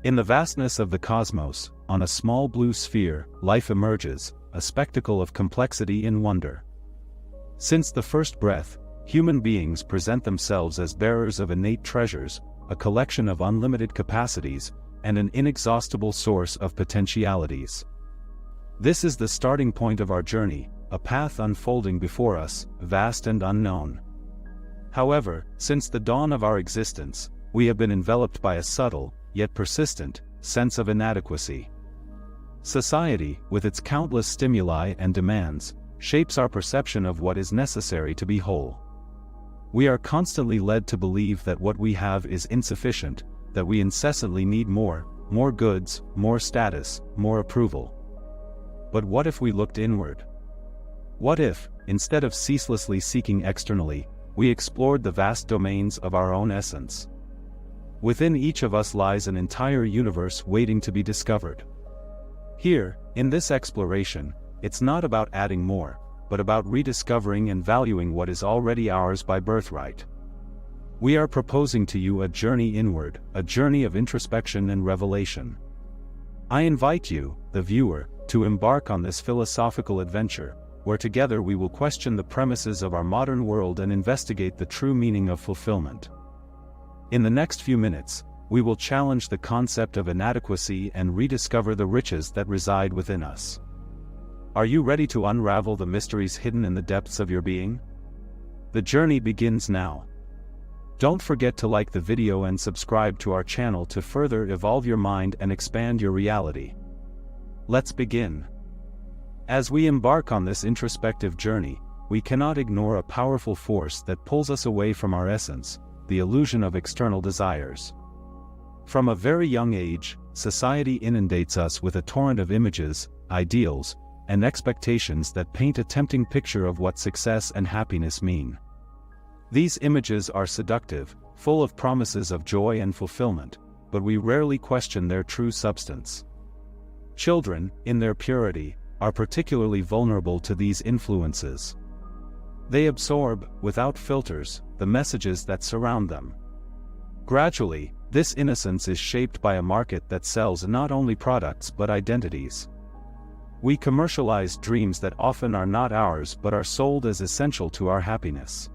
In the vastness of the cosmos, on a small blue sphere, life emerges, a spectacle of complexity and wonder. Since the first breath, human beings present themselves as bearers of innate treasures, a collection of unlimited capacities, and an inexhaustible source of potentialities. This is the starting point of our journey, a path unfolding before us, vast and unknown. However, since the dawn of our existence, we have been enveloped by a subtle, yet persistent, sense of inadequacy. Society, with its countless stimuli and demands, shapes our perception of what is necessary to be whole. We are constantly led to believe that what we have is insufficient, that we incessantly need more goods, more status, more approval. But what if we looked inward? What if, instead of ceaselessly seeking externally, we explored the vast domains of our own essence? Within each of us lies an entire universe waiting to be discovered. Here, in this exploration, it's not about adding more, but about rediscovering and valuing what is already ours by birthright. We are proposing to you a journey inward, a journey of introspection and revelation. I invite you, the viewer, to embark on this philosophical adventure, where together we will question the premises of our modern world and investigate the true meaning of fulfillment. In the next few minutes, we will challenge the concept of inadequacy and rediscover the riches that reside within us. Are you ready to unravel the mysteries hidden in the depths of your being? The journey begins now. Don't forget to like the video and subscribe to our channel to further evolve your mind and expand your reality. Let's begin. As we embark on this introspective journey, we cannot ignore a powerful force that pulls us away from our essence, the illusion of external desires. From a very young age, society inundates us with a torrent of images, ideals, and expectations that paint a tempting picture of what success and happiness mean. These images are seductive, full of promises of joy and fulfillment, but we rarely question their true substance. Children, in their purity, are particularly vulnerable to these influences. They absorb, without filters, the messages that surround them. Gradually, this innocence is shaped by a market that sells not only products but identities. We commercialize dreams that often are not ours but are sold as essential to our happiness.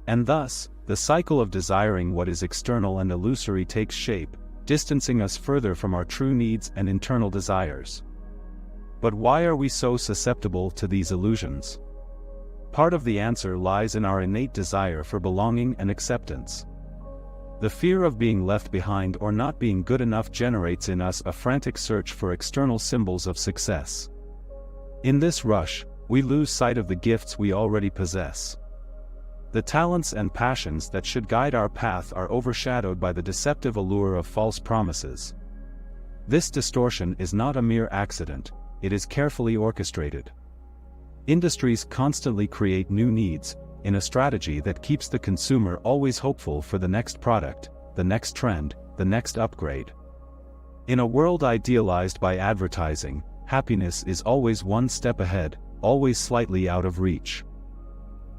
And thus, the cycle of desiring what is external and illusory takes shape, distancing us further from our true needs and internal desires. But why are we so susceptible to these illusions? Part of the answer lies in our innate desire for belonging and acceptance. The fear of being left behind or not being good enough generates in us a frantic search for external symbols of success. In this rush, we lose sight of the gifts we already possess. The talents and passions that should guide our path are overshadowed by the deceptive allure of false promises. This distortion is not a mere accident, it is carefully orchestrated. Industries constantly create new needs, in a strategy that keeps the consumer always hopeful for the next product, the next trend, the next upgrade. In a world idealized by advertising, happiness is always one step ahead, always slightly out of reach.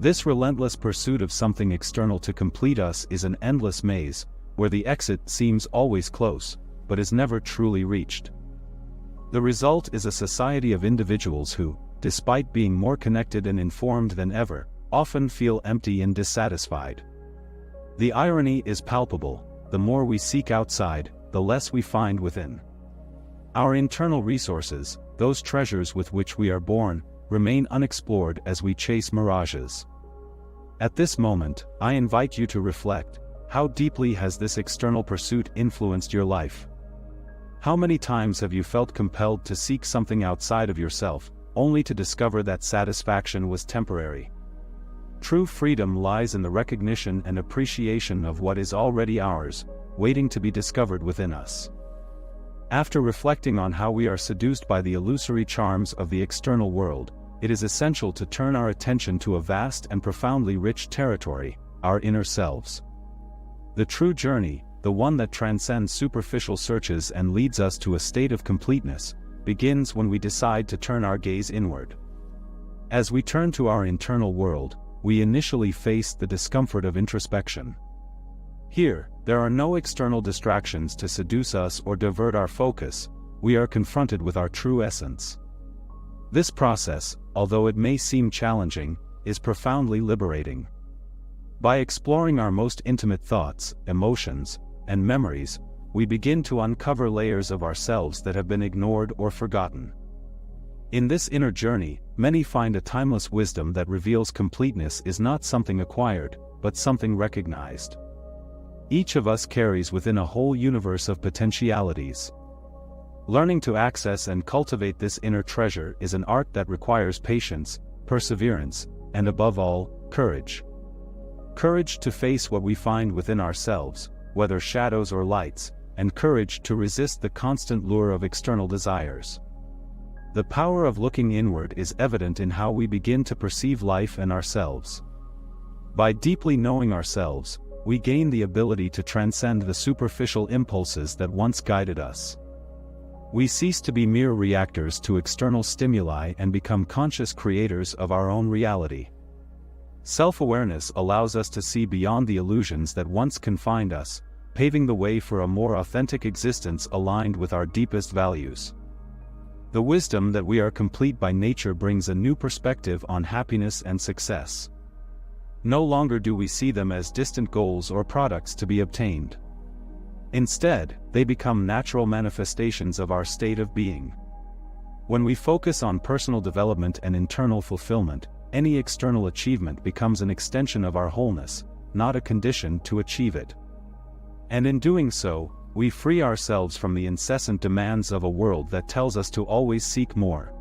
This relentless pursuit of something external to complete us is an endless maze, where the exit seems always close, but is never truly reached. The result is a society of individuals who, despite being more connected and informed than ever, often feel empty and dissatisfied. The irony is palpable: the more we seek outside, the less we find within. Our internal resources, those treasures with which we are born, remain unexplored as we chase mirages. At this moment, I invite you to reflect: how deeply has this external pursuit influenced your life? How many times have you felt compelled to seek something outside of yourself, only to discover that satisfaction was temporary? True freedom lies in the recognition and appreciation of what is already ours, waiting to be discovered within us. After reflecting on how we are seduced by the illusory charms of the external world, it is essential to turn our attention to a vast and profoundly rich territory, our inner selves. The true journey, the one that transcends superficial searches and leads us to a state of completeness, begins when we decide to turn our gaze inward. As we turn to our internal world, we initially face the discomfort of introspection. Here, there are no external distractions to seduce us or divert our focus. We are confronted with our true essence. This process, although it may seem challenging, is profoundly liberating. By exploring our most intimate thoughts, emotions, and memories, we begin to uncover layers of ourselves that have been ignored or forgotten. In this inner journey, many find a timeless wisdom that reveals completeness is not something acquired, but something recognized. Each of us carries within a whole universe of potentialities. Learning to access and cultivate this inner treasure is an art that requires patience, perseverance, and above all, courage. Courage to face what we find within ourselves, whether shadows or lights, and courage to resist the constant lure of external desires. The power of looking inward is evident in how we begin to perceive life and ourselves. By deeply knowing ourselves, we gain the ability to transcend the superficial impulses that once guided us. We cease to be mere reactors to external stimuli and become conscious creators of our own reality. Self-awareness allows us to see beyond the illusions that once confined us, paving the way for a more authentic existence aligned with our deepest values. The wisdom that we are complete by nature brings a new perspective on happiness and success. No longer do we see them as distant goals or products to be obtained. Instead, they become natural manifestations of our state of being. When we focus on personal development and internal fulfillment, any external achievement becomes an extension of our wholeness, not a condition to achieve it. And in doing so, we free ourselves from the incessant demands of a world that tells us to always seek more.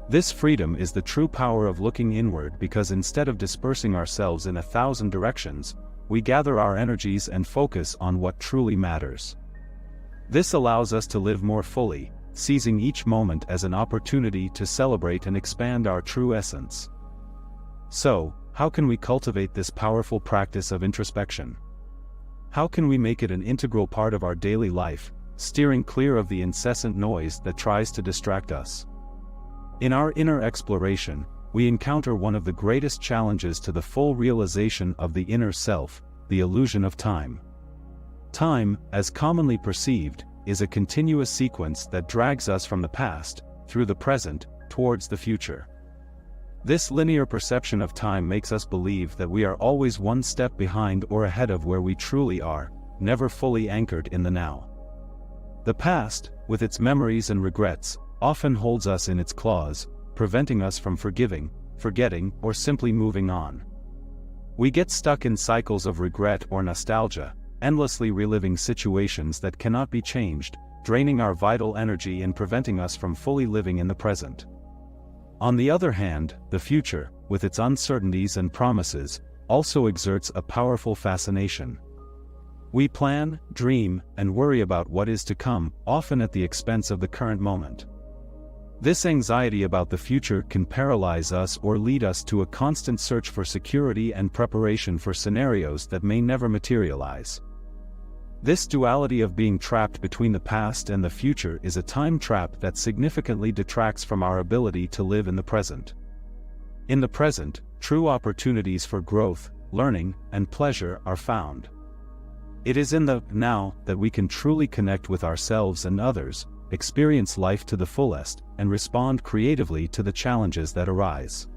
This freedom is the true power of looking inward, because instead of dispersing ourselves in 1,000 directions, we gather our energies and focus on what truly matters. This allows us to live more fully, seizing each moment as an opportunity to celebrate and expand our true essence. So, how can we cultivate this powerful practice of introspection? How can we make it an integral part of our daily life, steering clear of the incessant noise that tries to distract us? In our inner exploration, we encounter one of the greatest challenges to the full realization of the inner self, the illusion of time. Time, as commonly perceived, is a continuous sequence that drags us from the past, through the present, towards the future. This linear perception of time makes us believe that we are always one step behind or ahead of where we truly are, never fully anchored in the now. The past, with its memories and regrets, often holds us in its claws, preventing us from forgiving, forgetting, or simply moving on. We get stuck in cycles of regret or nostalgia, endlessly reliving situations that cannot be changed, draining our vital energy and preventing us from fully living in the present. On the other hand, the future, with its uncertainties and promises, also exerts a powerful fascination. We plan, dream, and worry about what is to come, often at the expense of the current moment. This anxiety about the future can paralyze us or lead us to a constant search for security and preparation for scenarios that may never materialize. This duality of being trapped between the past and the future is a time trap that significantly detracts from our ability to live in the present. In the present, true opportunities for growth, learning, and pleasure are found. It is in the now that we can truly connect with ourselves and others, experience life to the fullest, and respond creatively to the challenges that arise.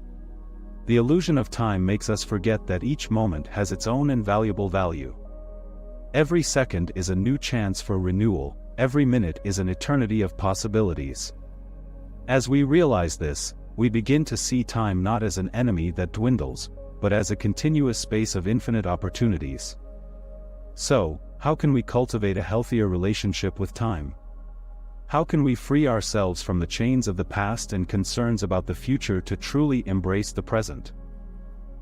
The illusion of time makes us forget that each moment has its own invaluable value. Every second is a new chance for renewal, every minute is an eternity of possibilities. As we realize this, we begin to see time not as an enemy that dwindles, but as a continuous space of infinite opportunities. So, how can we cultivate a healthier relationship with time? How can we free ourselves from the chains of the past and concerns about the future to truly embrace the present?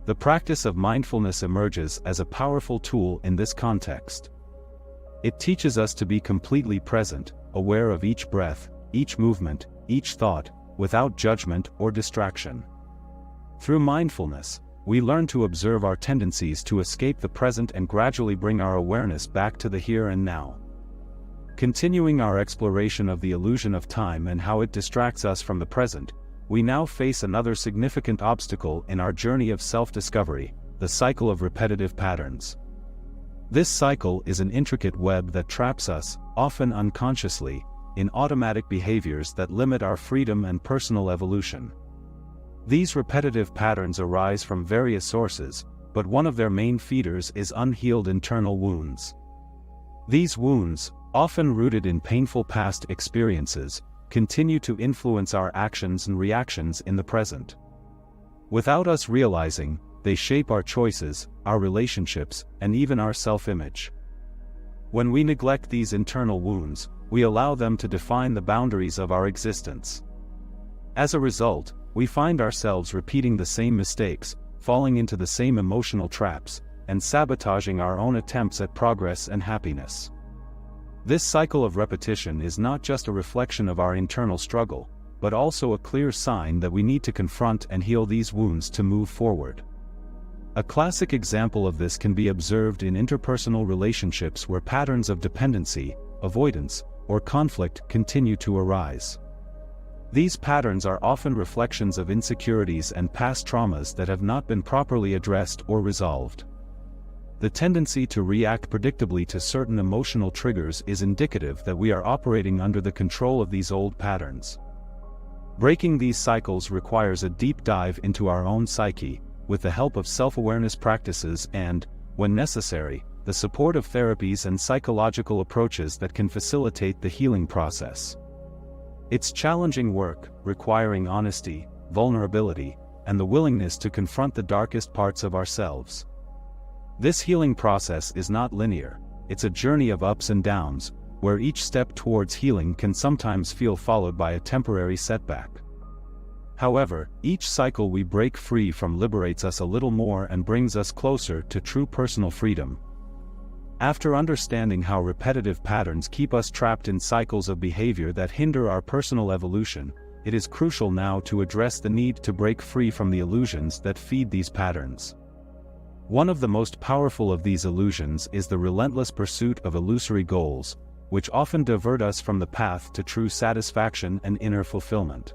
The practice of mindfulness emerges as a powerful tool in this context. It teaches us to be completely present, aware of each breath, each movement, each thought, without judgment or distraction. Through mindfulness, we learn to observe our tendencies to escape the present and gradually bring our awareness back to the here and now. Continuing our exploration of the illusion of time and how it distracts us from the present, we now face another significant obstacle in our journey of self-discovery, the cycle of repetitive patterns. This cycle is an intricate web that traps us, often unconsciously, in automatic behaviors that limit our freedom and personal evolution. These repetitive patterns arise from various sources, but one of their main feeders is unhealed internal wounds. These wounds, often rooted in painful past experiences, continue to influence our actions and reactions in the present. Without us realizing, they shape our choices, our relationships, and even our self-image. When we neglect these internal wounds, we allow them to define the boundaries of our existence. As a result, we find ourselves repeating the same mistakes, falling into the same emotional traps, and sabotaging our own attempts at progress and happiness. This cycle of repetition is not just a reflection of our internal struggle, but also a clear sign that we need to confront and heal these wounds to move forward. A classic example of this can be observed in interpersonal relationships where patterns of dependency, avoidance, or conflict continue to arise. These patterns are often reflections of insecurities and past traumas that have not been properly addressed or resolved. The tendency to react predictably to certain emotional triggers is indicative that we are operating under the control of these old patterns. Breaking these cycles requires a deep dive into our own psyche, with the help of self-awareness practices and, when necessary, the support of therapies and psychological approaches that can facilitate the healing process. It's challenging work, requiring honesty, vulnerability, and the willingness to confront the darkest parts of ourselves. This healing process is not linear, it's a journey of ups and downs, where each step towards healing can sometimes feel followed by a temporary setback. However, each cycle we break free from liberates us a little more and brings us closer to true personal freedom. After understanding how repetitive patterns keep us trapped in cycles of behavior that hinder our personal evolution, it is crucial now to address the need to break free from the illusions that feed these patterns. One of the most powerful of these illusions is the relentless pursuit of illusory goals, which often divert us from the path to true satisfaction and inner fulfillment.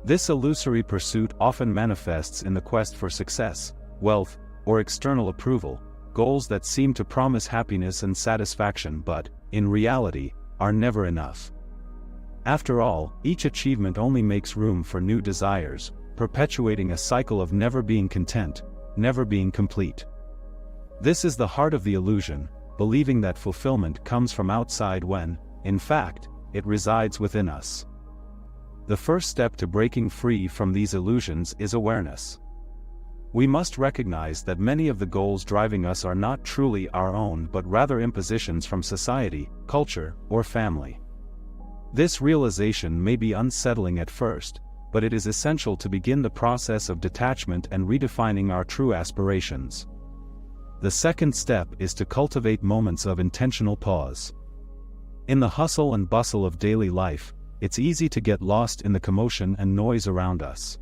This illusory pursuit often manifests in the quest for success, wealth, or external approval, goals that seem to promise happiness and satisfaction but, in reality, are never enough. After all, each achievement only makes room for new desires, perpetuating a cycle of never being content, never being complete. This is the heart of the illusion, believing that fulfillment comes from outside when, in fact, it resides within us. The first step to breaking free from these illusions is awareness. We must recognize that many of the goals driving us are not truly our own but rather impositions from society, culture, or family. This realization may be unsettling at first, but it is essential to begin the process of detachment and redefining our true aspirations. The second step is to cultivate moments of intentional pause. In the hustle and bustle of daily life, it's easy to get lost in the commotion and noise around us.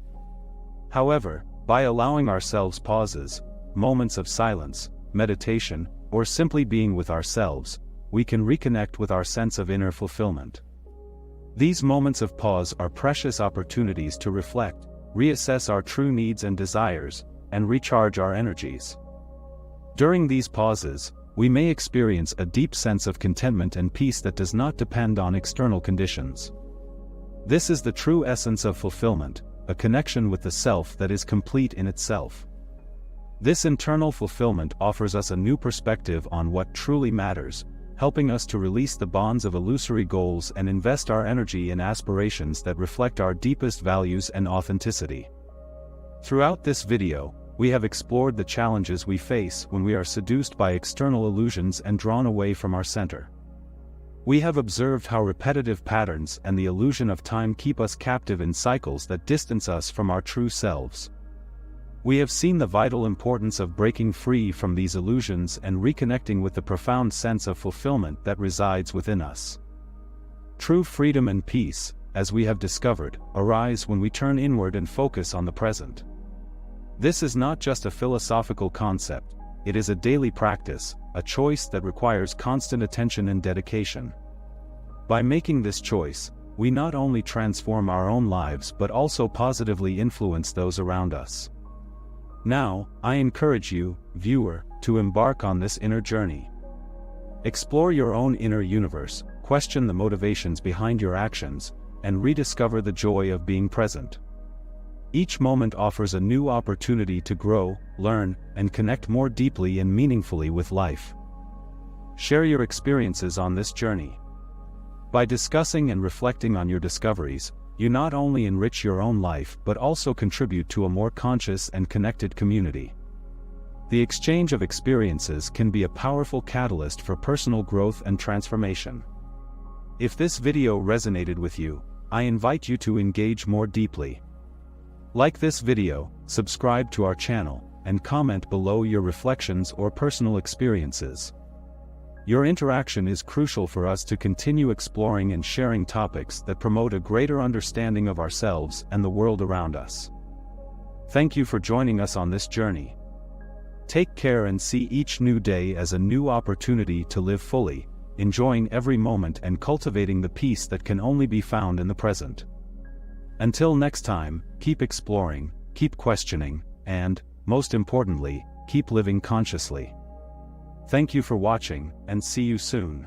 However, by allowing ourselves pauses, moments of silence, meditation, or simply being with ourselves, we can reconnect with our sense of inner fulfillment. These moments of pause are precious opportunities to reflect, reassess our true needs and desires, and recharge our energies. During these pauses, we may experience a deep sense of contentment and peace that does not depend on external conditions. This is the true essence of fulfillment, a connection with the self that is complete in itself. This internal fulfillment offers us a new perspective on what truly matters, helping us to release the bonds of illusory goals and invest our energy in aspirations that reflect our deepest values and authenticity. Throughout this video, we have explored the challenges we face when we are seduced by external illusions and drawn away from our center. We have observed how repetitive patterns and the illusion of time keep us captive in cycles that distance us from our true selves. We have seen the vital importance of breaking free from these illusions and reconnecting with the profound sense of fulfillment that resides within us. True freedom and peace, as we have discovered, arise when we turn inward and focus on the present. This is not just a philosophical concept, it is a daily practice, a choice that requires constant attention and dedication. By making this choice, we not only transform our own lives but also positively influence those around us. Now, I encourage you, viewer, to embark on this inner journey. Explore your own inner universe, question the motivations behind your actions, and rediscover the joy of being present. Each moment offers a new opportunity to grow, learn, and connect more deeply and meaningfully with life. Share your experiences on this journey. By discussing and reflecting on your discoveries, you not only enrich your own life but also contribute to a more conscious and connected community. The exchange of experiences can be a powerful catalyst for personal growth and transformation. If this video resonated with you, I invite you to engage more deeply. Like this video, subscribe to our channel, and comment below your reflections or personal experiences. Your interaction is crucial for us to continue exploring and sharing topics that promote a greater understanding of ourselves and the world around us. Thank you for joining us on this journey. Take care and see each new day as a new opportunity to live fully, enjoying every moment and cultivating the peace that can only be found in the present. Until next time, keep exploring, keep questioning, and, most importantly, keep living consciously. Thank you for watching, and see you soon.